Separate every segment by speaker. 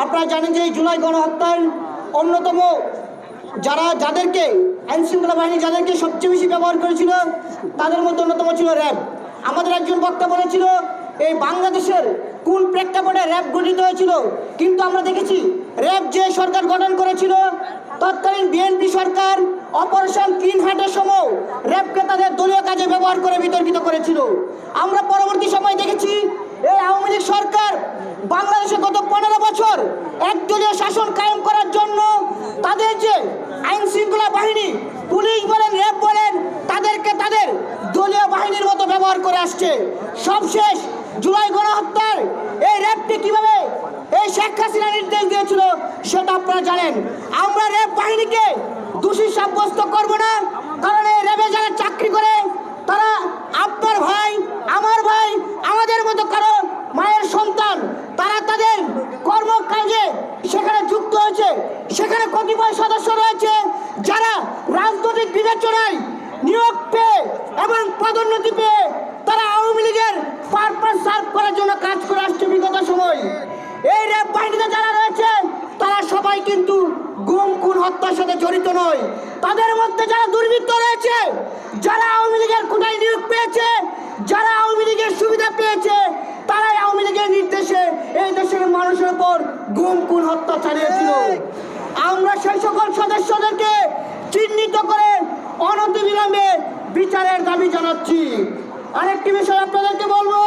Speaker 1: আপনারা জানেন যে এই জুলাই গণহত্যার অন্যতম যাদেরকে আইনশৃঙ্খলা বাহিনী যাদেরকে সবচেয়ে বেশি ব্যবহার করেছিল তাদের মধ্যে অন্যতম ছিল র্যাব। আমাদের একজন বক্তা বলেছিল এই বাংলাদেশের কোন প্রেক্ষাপটে র্যাব গঠিত হয়েছিল, কিন্তু আমরা দেখেছি র্যাব যে সরকার গঠন করেছিল তৎকালীন বিএনপি সরকার অপারেশন ক্লিন হার্টের সময় র্যাবকে তাদের দলীয় কাজে ব্যবহার করে বিতর্কিত করেছিল। আমরা পরবর্তী সময় দেখেছি এই আওয়ামী লীগ সরকার বাংলাদেশে গত 15 বছর একদলীয় শাসন কায়েম করার জন্য তাদের যে আইন শৃঙ্খলা বাহিনী পুলিশ বলেন র্যাব বলেন তাদেরকে তাদের দলীয় বাহিনীর মতো ব্যবহার করে আসছে। সবশেষ জুলাই গণহত্যার এই র্যাবটি কিভাবে এই শেখ হাসিনা নির্দেশ দিয়েছিল সেটা আপনারা জানেন। আমরা র্যাব বাহিনীকে দোষী সাব্যস্ত করব না, কারণ এই র্যাবে যারা চাকরি করে তারা আপনার ভাই আমার ভাই আমাদের মতো কারো মায়ের সন্তান, তারা তাদের কর্মকাজে সেখানে যুক্ত হয়েছে। সেখানে কতিপয় সদস্য রয়েছে যারা রাজনৈতিক বিবেচনায় নিয়োগ পেয়ে এবং পদোন্নতি পেয়ে তারা আওয়ামী লীগের পারপাস সার্ভ করার জন্য কাজ করে আসছে বিগত সময়। এই র্যাব বাহিনীতে যারা রয়েছে তারা সবাই কিন্তু গুম খুন হত্যার সাথে জড়িত নয়। তাদের মধ্যে যারা দুর্বৃত্ত রয়েছে, যারা আওয়ামী লীগের কোটায় নিয়োগ পেয়েছে, যারা আওয়ামী লীগের সুবিধা পেয়েছে, তারাই আওয়ামী লীগের নির্দেশে এই দেশের মানুষের উপর গুম খুন হত্যা চালিয়েছিল। আমরা সেই সকল সদস্যদেরকে চিহ্নিত করে অনতিবিলম্বে বিচারের দাবি জানাচ্ছি। আরেকটি বিষয় আপনাদেরকে বলবো,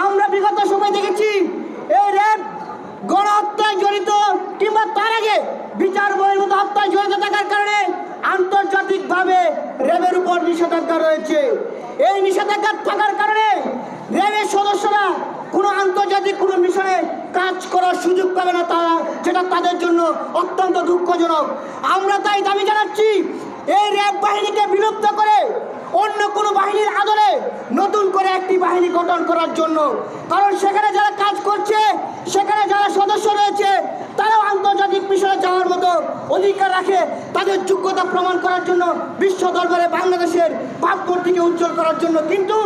Speaker 1: আমরা বিগত সময় দেখেছি এই র্যাব গণহত্যায় জড়িত কিংবা তার আগে বিচার বহির্ভূত হত্যায় জড়িত থাকার কারণে আন্তর্জাতিকভাবে র্যাবের উপর নিষেধাজ্ঞা রয়েছে। এই নিষেধাজ্ঞা থাকার কারণে র্যাবের সদস্যরা কোনো আন্তর্জাতিক কোনো মিশনে কাজ করার সুযোগ পাবে না, তারা যেটা তাদের জন্য অত্যন্ত দুঃখজনক। আমরা তাই দাবি জানাচ্ছি এই র্যাব বাহিনীকে বিলুপ্ত করে অন্য কোনো বাহিনীর আদলে নতুন করে একটি বাহিনী গঠন করার জন্য, কারণ সেখানে যারা কাজ করছে সেখানে যারা সদস্য রয়েছে তারাও আন্তর্জাতিক মিশনে যাওয়ার মতো অধিকার রাখে, তাদের যোগ্যতা প্রমাণ করার জন্য বিশ্ব দরবারে বাংলাদেশের ভাবমূর্তিকে উজ্জ্বল করার জন্য। কিন্তু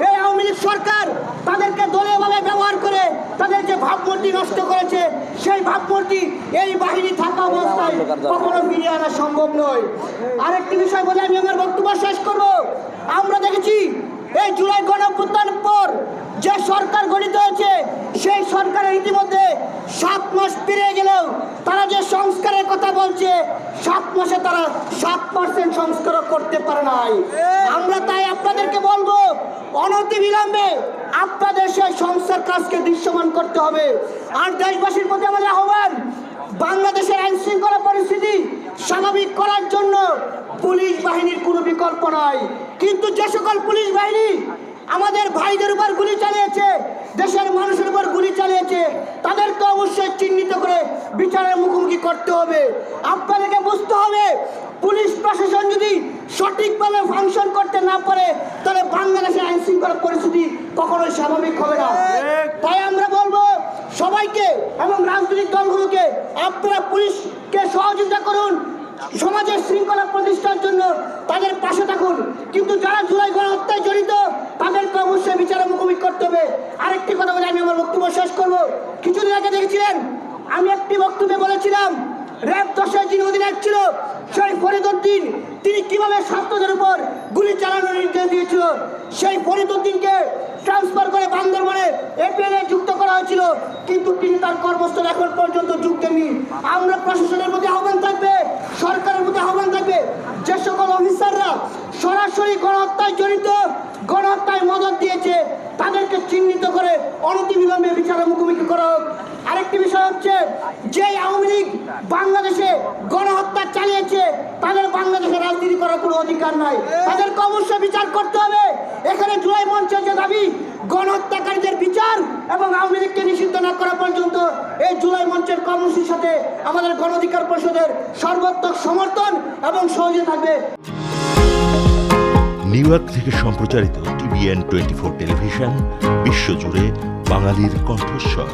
Speaker 1: এই আওয়ামী লীগ সরকার তাদেরকে দলীয়ভাবে ব্যবহার করে তাদের যে ভাবমূর্তি নষ্ট করেছে, সেই ভাবমূর্তি এই বাহিনী থাকা অবস্থায় কখনো ফিরিয়ে আনা সম্ভব নয়। আরেকটি বিষয় বলে আমি আমার বক্তব্য শেষ করব। আমরা দেখেছি এই জুলাই গণঅভ্যুত্থানের পর যে সরকার গঠিত হয়েছে সেই সরকারের ইতিমধ্যে 7 মাস পেরিয়ে গেলেও তারা যে সংস্কারের কথা বলছে 7 মাসে তারা 7% সংস্কার করতে পারে নাই। আমরা তাই আপনাদেরকে বলবো অনতিবিলম্বে আপনাদের সেই সংস্কার কাজকে দৃশ্যমান করতে হবে। আর দেশবাসীর প্রতি আমাদের আহ্বান, বাংলাদেশের আইন শৃঙ্খলা পরিস্থিতি স্বাভাবিক করার জন্য পুলিশ বাহিনীর কোনো বিকল্প নাই, কিন্তু যে সকল পুলিশ বাহিনী আমাদের ভাইদের উপর গুলি চালিয়েছে, দেশের মানুষের উপর গুলি চালিয়েছে, তাদেরকে অবশ্যই চিহ্নিত করে বিচারের মুখোমুখি করতে হবে। আপনাদেরকে বুঝতে হবে পুলিশ প্রশাসন যদি সঠিকভাবে ফাংশন করতে না পারে তাহলে বাংলাদেশের আইন শৃঙ্খলা পরিস্থিতি কখনোই স্বাভাবিক হবে না। তাই আমরা বলবো সবাইকে এবং রাজনৈতিক দলগুলোকে আপনারা পুলিশকে সহযোগিতা করুন, সমাজের শৃঙ্খলা প্রতিষ্ঠার জন্য তাদের পাশে থাকুন, কিন্তু যারা জুলাই গণহত্যায় জড়িত তাদেরকে অবশ্যই বিচারের মুখোমুখি করতে হবে। আরেকটি কথা বলে আমি আমার বক্তব্য শেষ করবো। কিছুদিন আগে দেখেছিলেন আমি একটি বক্তব্যে বলেছিলাম র্যাব 10-এর যিনি অধিনায়ক ছিল সেই ফরিদ উদ্দিন তিনি কিভাবে ছাত্রদের উপর গুলি চালানোর নির্দেশ দিয়েছিল। সেই ফরিদ উদ্দিনকে ট্রান্সফার করে বান্দরবানে এপিএলে যুক্ত করা হয়েছিল, কিন্তু তিনি তার কর্মস্থল এখন পর্যন্ত যোগ দেননি। আমরা প্রশাসনের প্রতি আহ্বান থাকবে, সরকারের প্রতি আহ্বান থাকবে, যে সকল অফিসাররা সরাসরি গণহত্যায় জড়িত, গণহত্যায় মদত দিয়েছে তাদেরকে চিহ্নিত করে অনতিবিলম্বে বিচারের মুখোমুখি করা হোক। আরেকটি বিষয় হচ্ছে যে আওয়ামী লীগ বাংলাদেশে গণহত্যা চালিয়েছে তাদের বাংলাদেশে রাজনীতি করার কোনো অধিকার নাই, তাদেরকে অবশ্যই বিচার করতে হবে। এখানে জুলাই মঞ্চের যে দাবি গণহত্যাকারীদের বিচার এবং আওয়ামী লীগকে নিষিদ্ধ না করা পর্যন্ত এই জুলাই মঞ্চের কর্মসূচির সাথে আমাদের গণ অধিকার পরিষদের সর্বাত্মক সমর্থন এবং সহযোগিতা থাকবে।
Speaker 2: নিউ ইয়র্ক থেকে সম্প্রচারিত TVN 24 টেলিভিশন বিশ্বজুড়ে বাঙালির কণ্ঠস্বর।